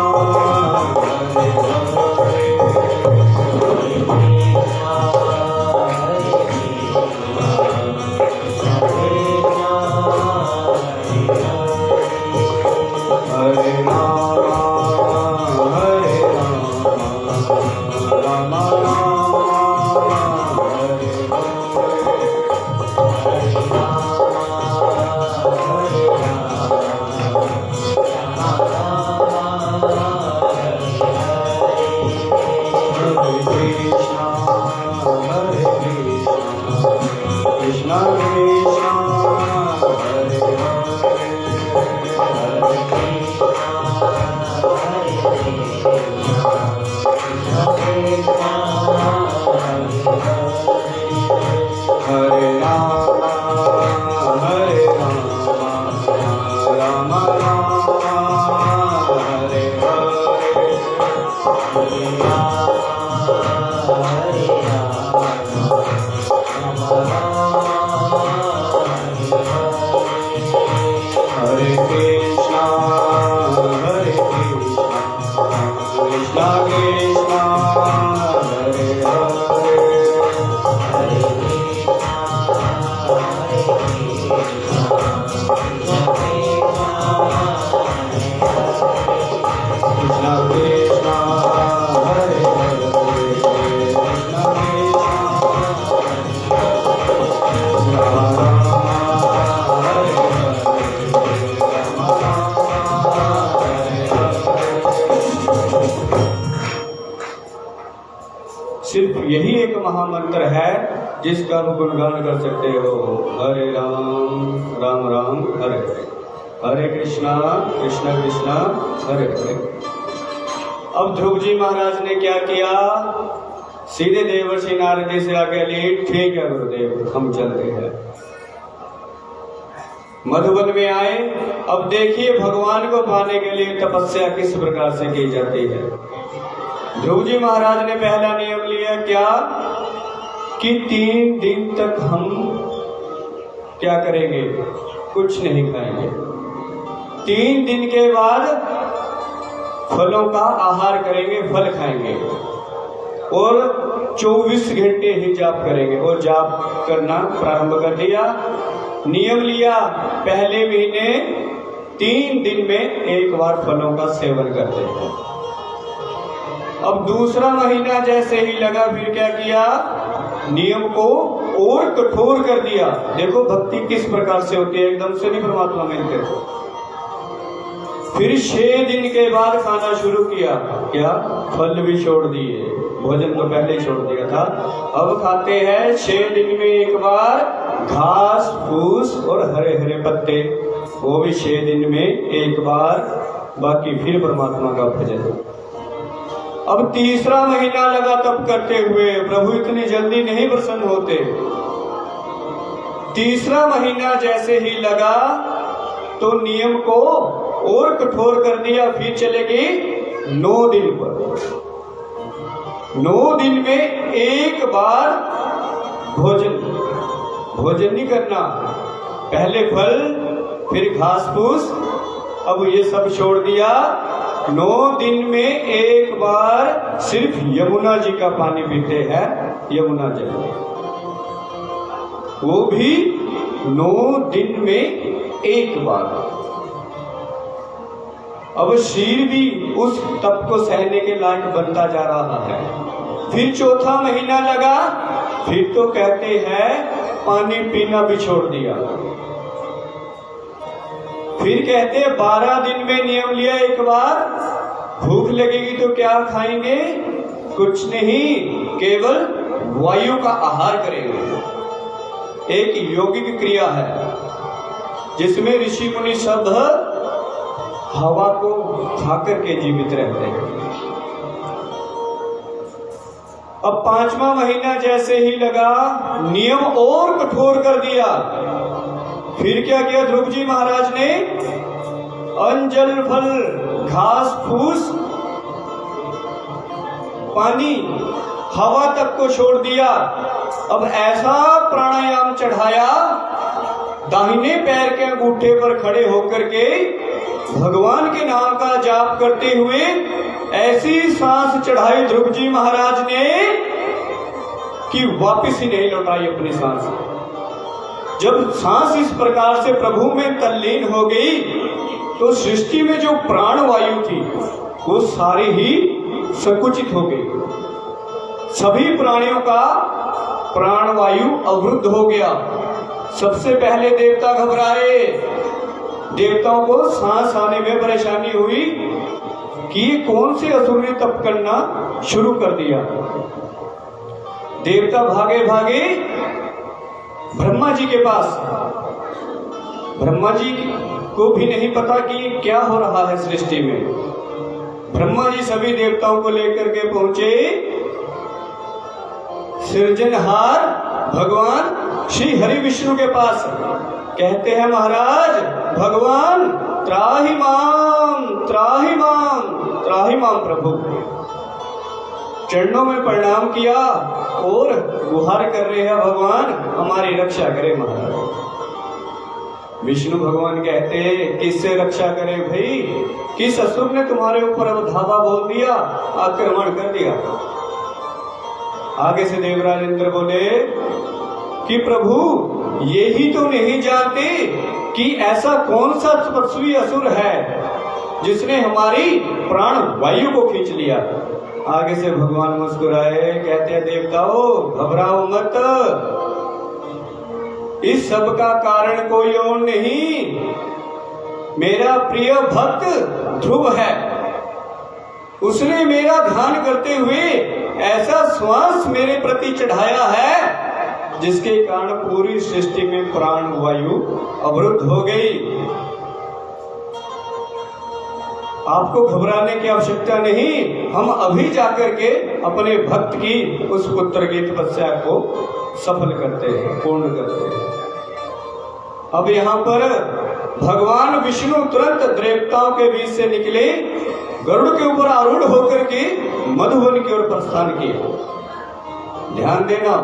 सिर्फ यही एक महामंत्र है जिसका आप गुणगान कर सकते हो। हरे राम राम राम हरे हरे, हरे कृष्णा कृष्णा कृष्णा हरे हरे। अब ध्रुव जी महाराज ने क्या किया? सीधे देवर्षि नारद जी से आगे ली, ठीक है गुरुदेव हम चलते हैं। मधुबन में आए। अब देखिए भगवान को पाने के लिए तपस्या किस प्रकार से की जाती है। ध्रुव जी महाराज ने पहला नियम लिया क्या कि 3 दिन तक हम क्या करेंगे? कुछ नहीं खाएंगे। 3 दिन के बाद फलों का आहार करेंगे, फल खाएंगे और 24 घंटे ही जाप करेंगे। और जाप करना प्रारंभ कर दिया। नियम लिया, पहले महीने 3 दिन में एक बार फलों का सेवन करते हैं। अब दूसरा महीना जैसे ही लगा, फिर क्या किया, नियम को और कठोर कर दिया। देखो भक्ति किस प्रकार से होती है, एकदम से नहीं परमात्मा मिलते। फिर 6 दिन के बाद खाना शुरू किया। क्या, फल भी छोड़ दिए, भोजन तो पहले ही छोड़ दिया था। अब खाते हैं 6 दिन में एक बार घास फूस और हरे हरे पत्ते, वो भी 6 दिन में एक बार, बाकी फिर परमात्मा का भजन। अब तीसरा महीना लगा तब करते हुए, प्रभु इतनी जल्दी नहीं प्रसन्न होते। तीसरा महीना जैसे ही लगा तो नियम को और कठोर कर दिया। फिर चले गए 9 दिन पर। 9 दिन में एक बार भोजन नहीं करना, पहले फल फिर घास फूस, अब ये सब छोड़ दिया। 9 दिन में एक बार सिर्फ यमुना जी का पानी पीते हैं, यमुना जल, वो भी 9 दिन में एक बार। अब शरीर भी उस तप को सहने के लायक बनता जा रहा है। फिर चौथा महीना लगा, फिर तो कहते हैं पानी पीना भी छोड़ दिया। फिर कहते 12 दिन में नियम लिया एक बार, भूख लगेगी तो क्या खाएंगे, कुछ नहीं, केवल वायु का आहार करेंगे। एक योगिक क्रिया है जिसमें ऋषि मुनि सब हवा को खाकर के जीवित रहते हैं। अब 5वां महीना जैसे ही लगा, नियम और कठोर कर दिया। फिर क्या किया ध्रुव जी महाराज ने, अंजल फल घास फूस पानी हवा तक को छोड़ दिया। अब ऐसा प्राणायाम चढ़ाया, दाहिने पैर के अंगूठे पर खड़े होकर के भगवान के नाम का जाप करते हुए ऐसी सांस चढ़ाई ध्रुव जी महाराज ने कि वापस ही नहीं लौटाई अपनी सांस। जब सांस इस प्रकार से प्रभु में तल्लीन हो गई तो सृष्टि में जो प्राण वायु थी वो सारी ही संकुचित हो गई। सभी प्राणियों का प्राण वायु अवरुद्ध हो गया। सबसे पहले देवता घबराए, देवताओं को सांस आने में परेशानी हुई कि कौन से असुर ने तप करना शुरू कर दिया। देवता भागे भागे ब्रह्मा जी के पास। ब्रह्मा जी को भी नहीं पता कि क्या हो रहा है सृष्टि में। ब्रह्मा जी सभी देवताओं को लेकर के पहुंचे सृजनहार भगवान श्री हरि विष्णु के पास। कहते हैं महाराज भगवान त्राहि माम त्राहि माम त्राहि माम प्रभु। चरणों में प्रणाम किया और गुहार कर रहे हैं भगवान हमारी रक्षा करे महाराज। विष्णु भगवान कहते किससे रक्षा करे भाई, किस असुर ने तुम्हारे ऊपर अब धावा बोल दिया, आक्रमण कर दिया। आगे से देवराज इंद्र बोले कि प्रभु यही तो नहीं जानते कि ऐसा कौन सा तपस्वी असुर है जिसने हमारी प्राण वायु को खींच लिया। आगे से भगवान मुस्कुराए, कहते हैं देवताओं घबराओ मत, इस सब का कारण कोई और नहीं, मेरा प्रिय भक्त ध्रुव है। उसने मेरा ध्यान करते हुए ऐसा श्वास मेरे प्रति चढ़ाया है जिसके कारण पूरी सृष्टि में प्राण वायु अवरुद्ध हो गई। आपको घबराने की आवश्यकता नहीं, हम अभी जाकर के अपने भक्त की उस पुत्र की तपस्या को सफल करते हैं, पूर्ण करते हैं। अब यहाँ पर भगवान विष्णु तुरंत देवताओं के बीच से निकले, गरुड़ के ऊपर आरूढ़ होकर के मधुवन की ओर प्रस्थान किया। ध्यान देना,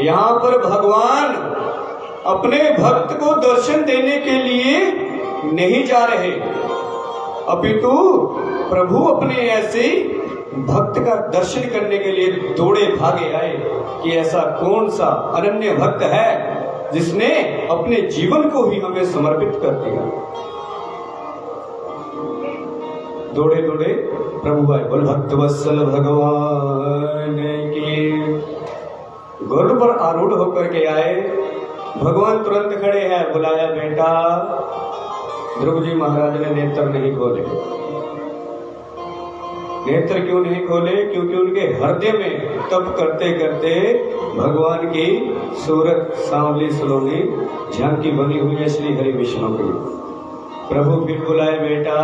यहाँ पर भगवान अपने भक्त को दर्शन देने के लिए नहीं जा रहे, अपितु प्रभु अपने ऐसे भक्त का दर्शन करने के लिए दौड़े भागे आए कि ऐसा कौन सा अनन्य भक्त है जिसने अपने जीवन को ही हमें समर्पित कर दिया। दौड़े दौड़े प्रभु आए। बोल भक्त वत्सल भगवान की। घोड़े पर आरूढ़ होकर के आए। भगवान तुरंत खड़े हैं। बुलाया, बेटा। ध्रुव जी महाराज ने नेत्र नहीं खोले। नेत्र क्यों नहीं खोले? क्योंकि उनके हृदय में तप करते करते भगवान की सूरत सांवली सलोनी झांकी बनी हुई है श्री हरि विष्णु की। प्रभु फिर बुलाए, बेटा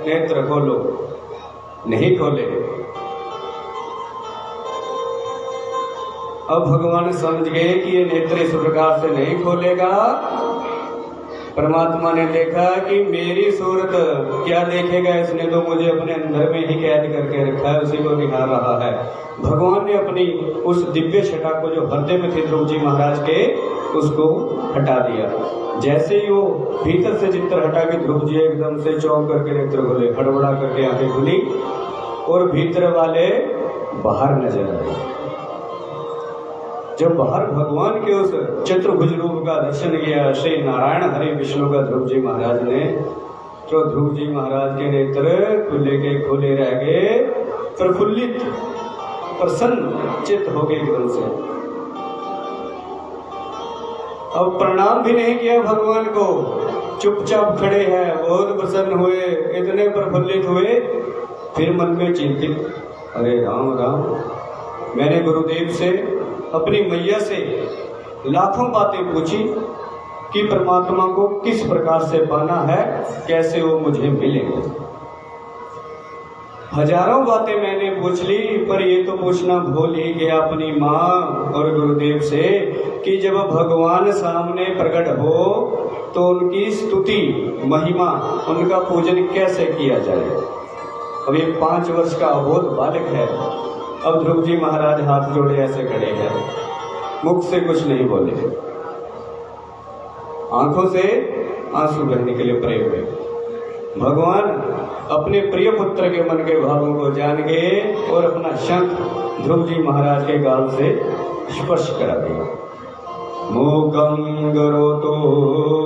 नेत्र खोलो। नहीं खोले। अब भगवान समझ गए कि ये नेत्र इस प्रकार से नहीं खोलेगा। परमात्मा ने देखा कि मेरी सूरत क्या देखेगा, इसने तो मुझे अपने अंदर में ही कैद करके रखा है, उसी को निहार रहा है। भगवान ने अपनी उस दिव्य छटा को जो हृदय में थी ध्रुव जी महाराज के, उसको हटा दिया। जैसे ही वो भीतर से चित्र हटा के ध्रुव जी एकदम से चौंक करके नेत्र खोले, हड़बड़ा करके आंखें खुली और भीतर वाले बाहर नजर आए। जब बाहर भगवान के उस चतुर्भुज रूप का दर्शन किया श्री नारायण हरि विष्णु का ध्रुव जी महाराज ने, तो ध्रुव जी महाराज के नेत्र खुले के खुले रह गए, प्रफुल्लित प्रसन्न चित्त हो गए एकदम से। अब प्रणाम भी नहीं किया भगवान को, चुपचाप खड़े हैं। बहुत प्रसन्न हुए, इतने प्रफुल्लित हुए। फिर मन में चिंतित, अरे राम राम, मैंने गुरुदेव से, अपनी मैया से लाखों बातें पूछी कि परमात्मा को किस प्रकार से पाना है, कैसे वो मुझे मिलेंगे। हजारों बातें मैंने पूछ ली, पर ये तो पूछना भूल ही गया अपनी माँ और गुरुदेव से कि जब भगवान सामने प्रकट हो तो उनकी स्तुति, महिमा, उनका पूजन कैसे किया जाए। अब ये 5 वर्ष का अबोध बालक है। अब ध्रुव जी महाराज हाथ जोड़े ऐसे खड़े हैं, मुख से कुछ नहीं बोले, आंखों से आंसू बहने के लिए प्रेम में। भगवान अपने प्रिय पुत्र के मन के भावों को जान गए और अपना शंख ध्रुव जी महाराज के गाल से स्पर्श करा दिया। मूकं करोतो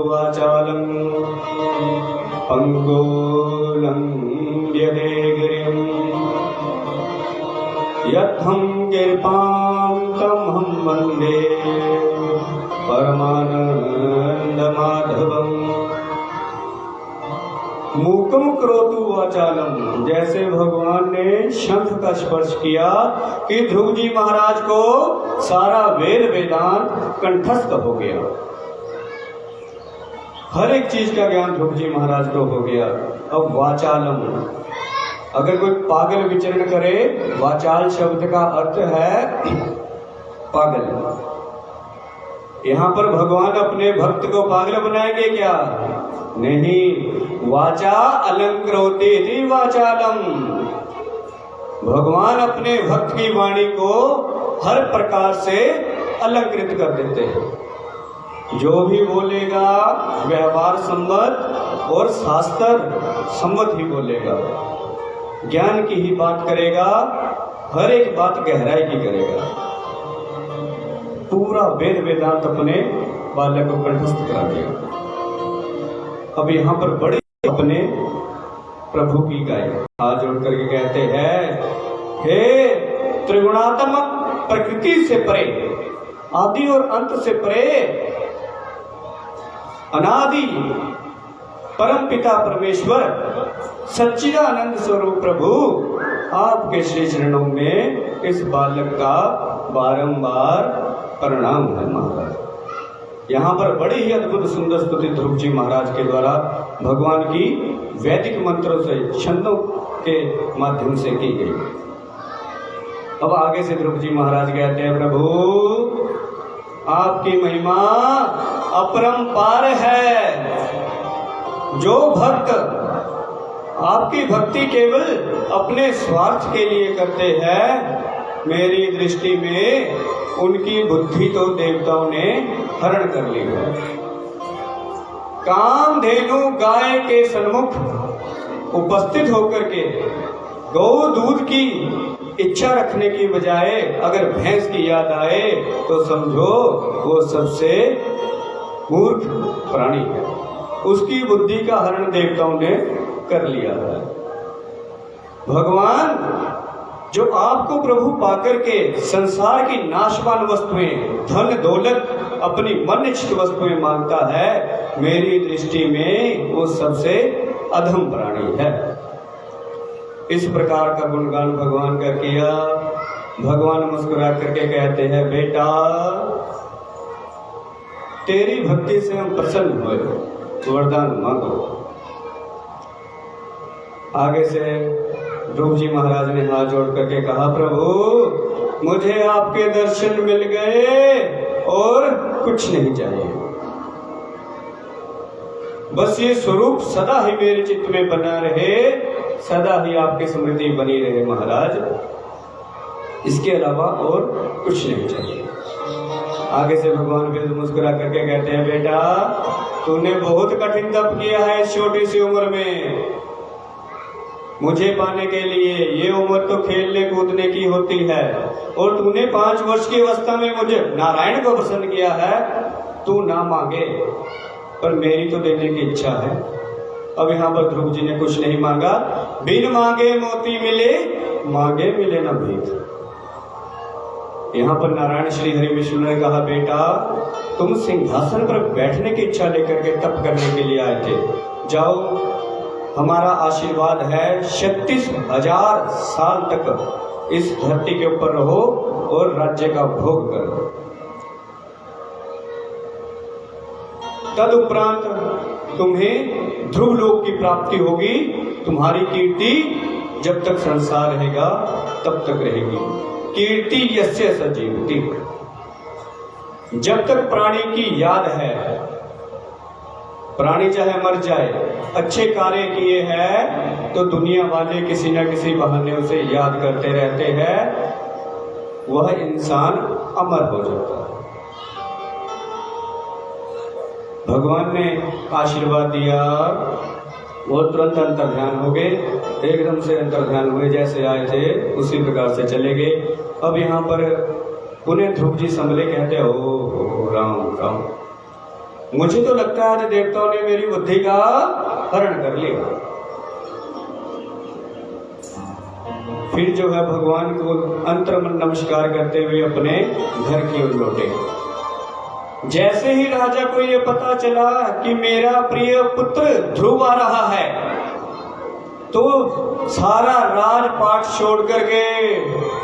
वाचालं पंगुलं यदेगिरिं यत्थं गिरिपां तमहं वन्दे परमानंदमाधवम्। मूकम करोतु वाचालम, जैसे भगवान ने शंख का स्पर्श किया कि ध्रुव जी महाराज को सारा वेद वेदांत कंठस्थ हो गया। हर एक चीज का ज्ञान ध्रुव जी महाराज को हो गया। अब वाचालम, अगर कोई पागल विचरण करे, वाचाल शब्द का अर्थ है पागल। यहाँ पर भगवान अपने भक्त को पागल बनाएंगे क्या? नहीं, वाचा अलंकृते थी वाचालम। भगवान अपने भक्त की वाणी को हर प्रकार से अलंकृत कर देते हैं। जो भी बोलेगा व्यवहार सम्मत और शास्त्र सम्मत ही बोलेगा, ज्ञान की ही बात करेगा, हर एक बात गहराई की करेगा। पूरा वेद वेदांत अपने बालक को कंठस्थ करा दिया। अब यहाँ पर बड़े अपने प्रभु की गाय हाथ जोड़ करके कहते हैं, हे त्रिगुणात्मक प्रकृति से परे, आदि और अंत से परे, अनादि परम पिता परमेश्वर सच्चिदानंद स्वरूप प्रभु, आपके श्री चरणों में इस बालक का बारंबार प्रणाम है महाराज। यहाँ पर बड़ी ही अद्भुत सुंदर स्तुति ध्रुव जी महाराज के द्वारा भगवान की वैदिक मंत्रों से, छंदों के माध्यम से की गई। अब आगे से ध्रुव जी महाराज कहते हैं, प्रभु आपकी महिमा अपरंपार है। जो भक्त आपकी भक्ति केवल अपने स्वार्थ के लिए करते हैं, मेरी दृष्टि में उनकी बुद्धि तो देवताओं ने हरण कर ली है। कामधेनु गाय के सन्मुख उपस्थित होकर के गौ दूध की इच्छा रखने की बजाय अगर भैंस की याद आए तो समझो वो सबसे मूर्ख प्राणी है। उसकी बुद्धि का हरण देवताओं ने कर लिया है। भगवान जो आपको प्रभु पाकर के संसार की नाशवान वस्तुएं, धन दौलत, अपनी मन इच्छित वस्तुएं मांगता है, मेरी दृष्टि में वो सबसे अधम प्राणी है। इस प्रकार का गुणगान भगवान का किया। भगवान मुस्कुरा करके कहते हैं, बेटा तेरी भक्ति से हम प्रसन्न हुए, वरदान मांगो। आगे से ध्रुव जी महाराज ने हाथ जोड़ करके कहा, प्रभु मुझे आपके दर्शन मिल गए और कुछ नहीं चाहिए, बस ये स्वरूप सदा ही मेरे चित्त में बना रहे, सदा ही आपकी स्मृति बनी रहे महाराज, इसके अलावा और कुछ नहीं चाहिए। आगे से भगवान फिर मुस्कुरा करके कहते हैं, बेटा तूने बहुत कठिन तप किया है इस छोटी सी उम्र में मुझे पाने के लिए। ये उम्र तो खेलने कूदने की होती है, और तूने 5 वर्ष की अवस्था में मुझे नारायण को प्रसन्न किया है। तू ना मांगे, पर मेरी तो देने की इच्छा है। अब यहाँ पर ध्रुव जी ने कुछ नहीं मांगा। बिन मांगे मोती मिले, मांगे मिले न भीख। यहाँ पर नारायण श्री हरि विष्णु ने कहा, बेटा तुम सिंहासन पर बैठने की इच्छा लेकर के तप करने के लिए आए थे, जाओ हमारा आशीर्वाद है, 36,000 साल तक इस धरती के ऊपर रहो और राज्य का भोग करो। तदुपरांत तुम्हें ध्रुव लोक की प्राप्ति होगी। तुम्हारी कीर्ति जब तक संसार रहेगा तब तक रहेगी। कीर्ति यस्य सजीवति, जब तक प्राणी की याद है, प्राणी चाहे मर जाए, अच्छे कार्य किए हैं तो दुनिया वाले किसी न किसी बहाने उसे याद करते रहते हैं, वह इंसान अमर हो जाता है। भगवान ने आशीर्वाद दिया, वो तुरंत अंतर्ध्यान हो गए, एकदम से अंतर्ध्यान हुए, जैसे आए थे उसी प्रकार से चले गए। अब यहाँ पर पुनः ध्रुव जी संभले, कहते हो राम राम, मुझे तो लगता है आज देवताओं ने मेरी बुद्धि का हरण कर लिया। फिर जो है भगवान को अंतर्मन नमस्कार करते हुए अपने घर की ओर लौटे। जैसे ही राजा को ये पता चला कि मेरा प्रिय पुत्र ध्रुव आ रहा है, तो सारा राजपाट छोड़ करके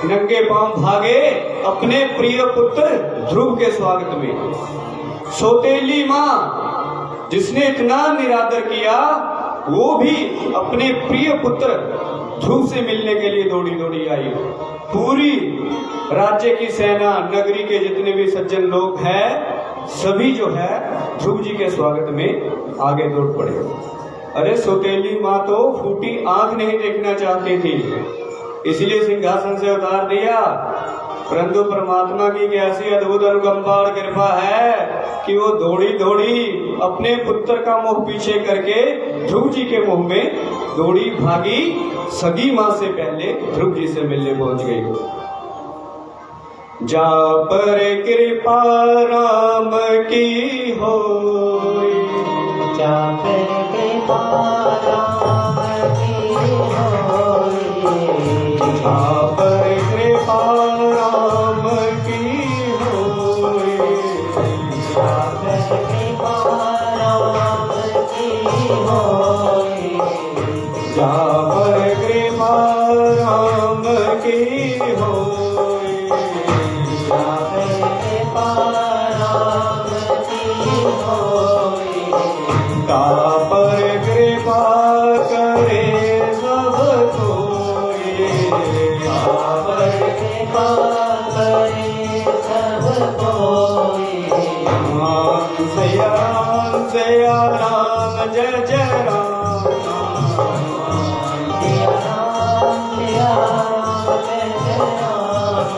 नंगे पांव भागे अपने प्रिय पुत्र ध्रुव के स्वागत में। सौतेली मां जिसने इतना निरादर किया, वो भी अपने प्रिय पुत्र ध्रुव से मिलने के लिए दौड़ी दौड़ी आई। पूरी राज्य की सेना, नगरी के जितने भी सज्जन लोग हैं, सभी जो है ध्रुव जी के स्वागत में आगे दौड़ पड़े। अरे सौतेली माँ तो फूटी आंख नहीं देखना चाहती थी, इसलिए सिंहासन से उतार दिया। परंतु परमात्मा की कैसी अद्भुत अनुकंपा और कृपा है कि वो दौड़ी दौड़ी अपने पुत्र का मुंह पीछे करके ध्रुव जी के मुंह में दौड़ी भागी, सगी माँ से पहले ध्रुव जी से मिलने पहुंच गई। जा पर कृपा राम की होई, जा पर कृपा राम की होई, जा पर कृपा राम की होई, जा पर कृपा राम की होई, जा पर कृपा राम की होई, जा पर कृपा राम की होई, ता पर कृपा करे सब कोई, ता पर कृपा करे सब कोई। राम सिया राम सिया राम, जय जय राम। सिया राम सिया राम जय जय राम।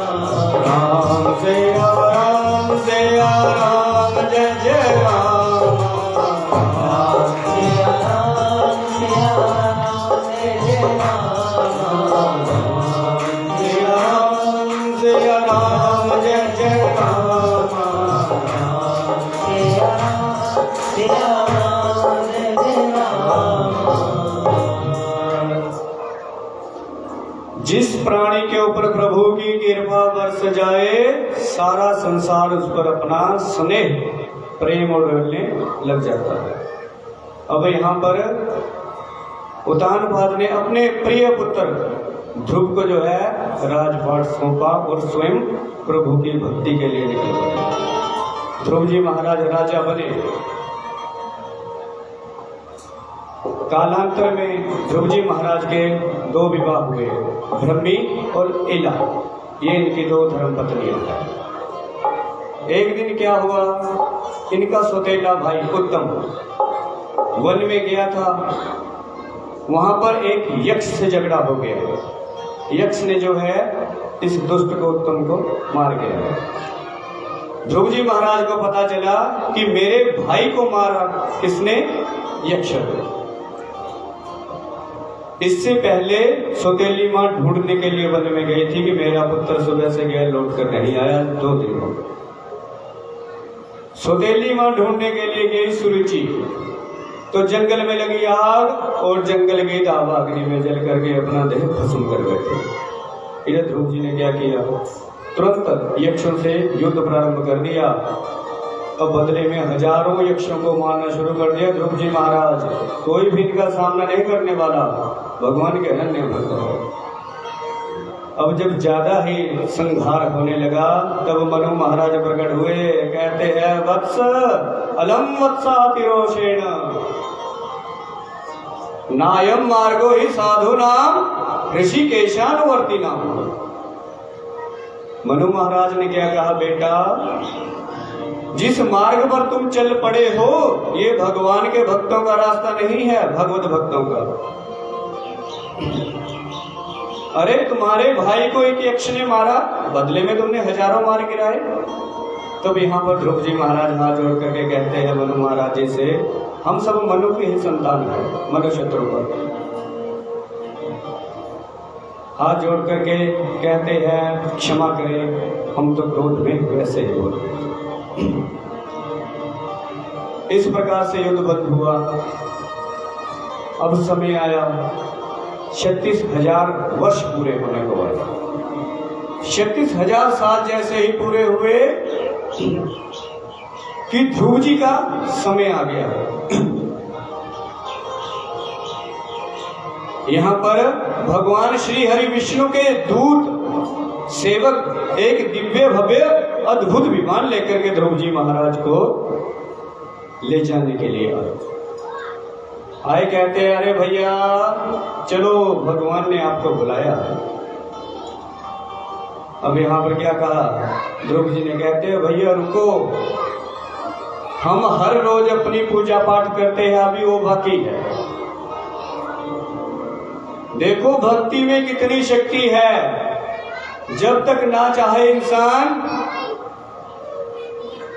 राम सिया राम सिया राम, जय जय राम। जाए सारा संसार उस पर अपना स्नेह प्रेम और डरने लग जाता है। अब यहाँ पर उतानपाद ने अपने प्रिय पुत्र ध्रुव को जो है राजपाट सौंपा और स्वयं प्रभु की भक्ति के लिए निकल पड़े। ध्रुव जी महाराज राजा बने। कालांतर में ध्रुव जी महाराज के 2 विवाह हुए, ब्रह्मी और इला, ये इनकी 2 धर्मपत्नियां हैं। एक दिन क्या हुआ, इनका सौतेला भाई उत्तम वन में गया था। वहां पर एक यक्ष से झगड़ा हो गया। यक्ष ने जो है इस दुष्ट को उत्तम को मार गया। ध्रुव जी महाराज को पता चला कि मेरे भाई को मारा किसने, यक्ष। इससे पहले सौतेली मां ढूंढने के लिए वन में गई थी कि मेरा पुत्र सुबह से गया लौट कर नहीं आया, 2 दिन हो गए। सौतेली मां ढूंढने के लिए गई सुरुचि, तो जंगल में लगी आग और जंगल की दावा अग्नि में जल करके अपना देह भस्म कर बैठे। इधर ध्रुव जी ने क्या किया, तुरंत यक्षों से युद्ध प्रारंभ कर दिया। अब बदले में हजारों यक्षों को मारना शुरू कर दिया ध्रुव जी महाराज। कोई भी इनका सामना नहीं करने वाला, भगवान के अनन्य भक्त हो। अब जब ज्यादा ही संहार होने लगा तब मनु महाराज प्रकट हुए। कहते हैं वत्स अलम वत्सातिरोषेण नायम मार्गो ही साधु नाम ऋषिकेशानुवर्ती नाम। मनु महाराज ने क्या कहा, बेटा जिस मार्ग पर तुम चल पड़े हो ये भगवान के भक्तों का रास्ता नहीं है, भगवत भक्तों का। अरे तुम्हारे भाई को एक यक्ष ने मारा, बदले में तुमने हजारों मार गिराए। तब यहाँ पर ध्रुव जी महाराज हाथ जोड़ करके कहते हैं मनु महाराज जी से, हम सब मनु के ही संतान हैं, मनु शत्रु पर। हाथ जोड़ करके कहते हैं क्षमा करें, हम तो क्रोध में वैसे ही बोलते। इस प्रकार से युद्ध बंद हुआ। अब समय आया 36,000 वर्ष पूरे होने को आए। 36,000 साल जैसे ही पूरे हुए कि ध्रुव जी का समय आ गया। यहाँ पर भगवान श्री हरि विष्णु के दूत सेवक एक दिव्य भव्य अद्भुत विमान लेकर के ध्रुव जी महाराज को ले जाने के लिए आए। कहते हैं अरे भैया चलो, भगवान ने आपको बुलाया। अब यहाँ पर क्या कहा, ध्रुव जी ने कहते हैं भैया रुको, हम हर रोज अपनी पूजा पाठ करते हैं, अभी वो बाकी है। देखो भक्ति में कितनी शक्ति है, जब तक ना चाहे इंसान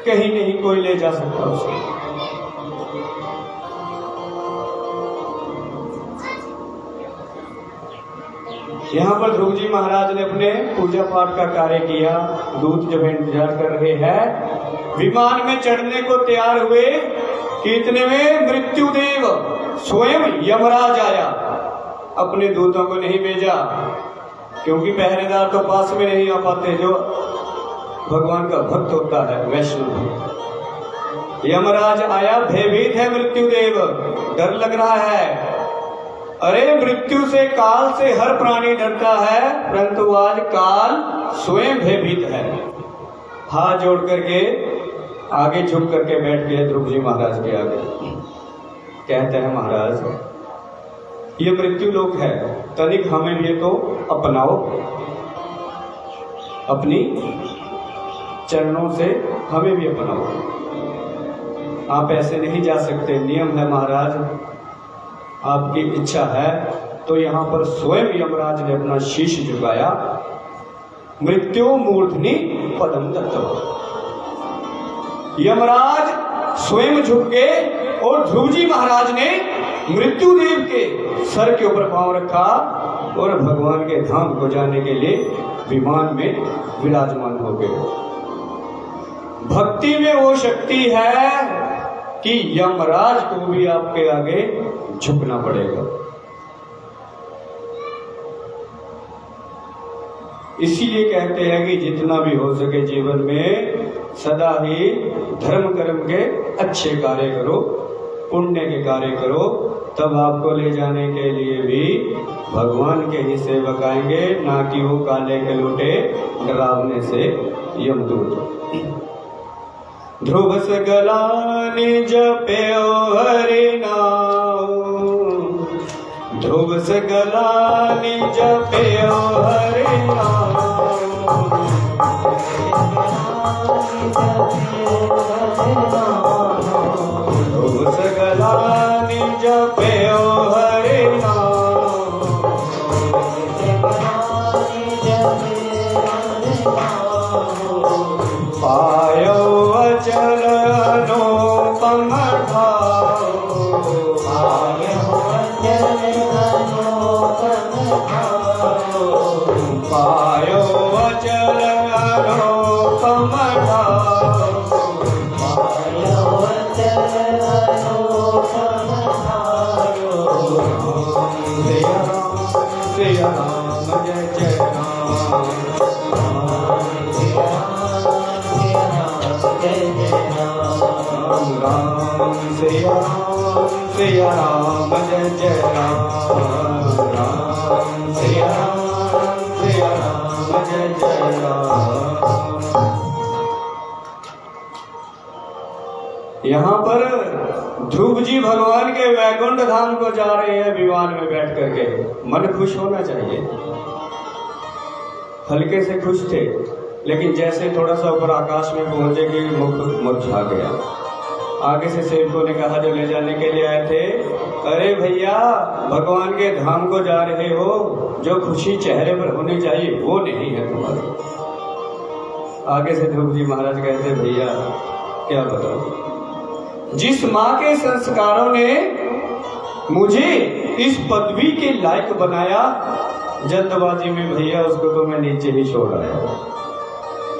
कहीं नहीं कोई ले जा सकता उसे। यहाँ पर ध्रुव जी महाराज ने अपने पूजा पाठ का कार्य किया। दूत जब इंतजार कर रहे हैं, विमान में चढ़ने को तैयार हुए कि इतने में मृत्युदेव स्वयं यमराज आया। अपने दूतों को नहीं भेजा क्योंकि पहरेदार तो पास में नहीं आ पाते, जो भगवान का भक्त होता है वैष्णव। यमराज आया, भयभीत है मृत्युदेव, डर लग रहा है। अरे मृत्यु से, काल से हर प्राणी डरता है, परंतु आज काल स्वयं भयभीत है। हाथ जोड़ करके आगे झुक करके बैठ गए ध्रुव जी महाराज के आगे। कहते हैं महाराज ये मृत्यु लोक है, तनिक हमें भी तो अपनाओ, अपनी चरणों से हमें भी अपनाओ। आप ऐसे नहीं जा सकते, नियम है महाराज, आपकी इच्छा है। तो यहाँ पर स्वयं यमराज ने अपना शीश झुकाया। मृत्यु मूर्धनि पदम दत्तम। यमराज स्वयं झुक गए और ध्रुव जी महाराज ने मृत्युदेव के सर के ऊपर पांव रखा और भगवान के धाम को जाने के लिए विमान में विराजमान हो गए। भक्ति में वो शक्ति है कि यमराज को भी आपके आगे झुकना पड़ेगा। इसीलिए कहते हैं कि जितना भी हो सके जीवन में सदा ही धर्म कर्म के अच्छे कार्य करो, पुण्य के कार्य करो, तब आपको ले जाने के लिए भी भगवान के ही सेवक आएंगे, ना कि वो काले के लोटे डरावने से यमदूत। ध्रुव सगला निज प्यो हरि नाम, ध्रुव सगला निज प्यो हरि नाम, ध्रुव सगला निज प्यो हरि नाम, पायो अचल अनुपम भाव, पायो अचल अनुपम भाव, सिया राम जय जय राम, राम सिया राम जय जय राम, राम सिया राम जय जय राम। यहाँ पर ध्रुव जी भगवान के वैकुंठ धाम को जा रहे हैं विमान में बैठ करके। मन खुश होना चाहिए। हल्के से खुश थे, लेकिन जैसे थोड़ा सा ऊपर आकाश में पहुंचे कि मुख मुरझा गया। आगे से सेवकों ने कहा जो ले जाने के लिए आए थे, अरे भैया भगवान के धाम को जा रहे हो, जो खुशी चेहरे पर होनी चाहिए वो नहीं है तुम्हारी। आगे से ध्रुव जी महाराज कहते भैया क्या बताओ, जिस माँ के संस्कारों ने मुझे इस पदवी के लायक बनाया, जल्दबाजी में भैया उसको तो मैं नीचे ही छोड़ आया।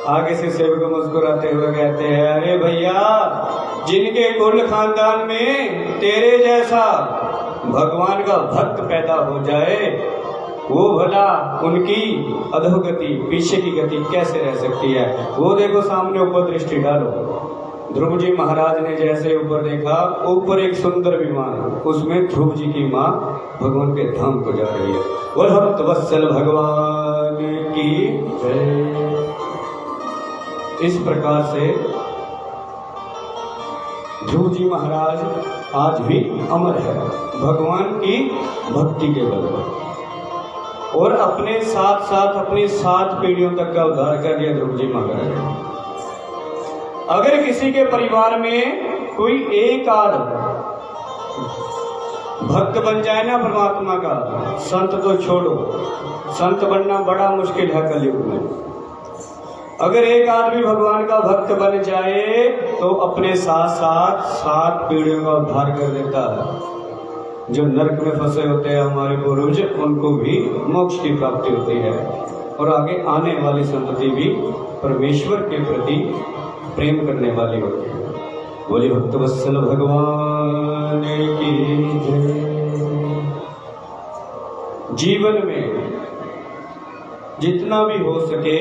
आगे से सेवक मुस्कुराते हुए कहते हैं, अरे भैया जिनके कुल खानदान में तेरे जैसा भगवान का भक्त पैदा हो जाए, वो भला उनकी अधोगति पीछे की गति कैसे रह सकती है। वो देखो सामने ऊपर दृष्टि डालो। ध्रुव जी महाराज ने जैसे ऊपर देखा, ऊपर एक सुंदर विमान, उसमें ध्रुव जी की माँ भगवान के धाम को जा रही है। बोल भक्त वत्सल भगवान की जय। इस प्रकार से ध्रुव जी महाराज आज भी अमर है भगवान की भक्ति के बल पर, और अपने साथ साथ अपनी 7 पीढ़ियों तक का उद्धार कर दिया ध्रुव जी महाराज। अगर किसी के परिवार में कोई एक आध भक्त बन जाए ना परमात्मा का, संत तो छोड़ो, संत बनना बड़ा मुश्किल है कलयुग में। अगर एक आदमी भगवान का भक्त बन जाए तो अपने साथ साथ 7 पीढ़ियों का उद्धार कर देता है। जो नरक में फंसे होते हैं हमारे पूर्वज, उनको भी मोक्ष की प्राप्ति होती है, और आगे आने वाली संतति भी परमेश्वर के प्रति प्रेम करने वाली होती है। बोले भक्त वत्सल भगवान की जय। जीवन में जितना भी हो सके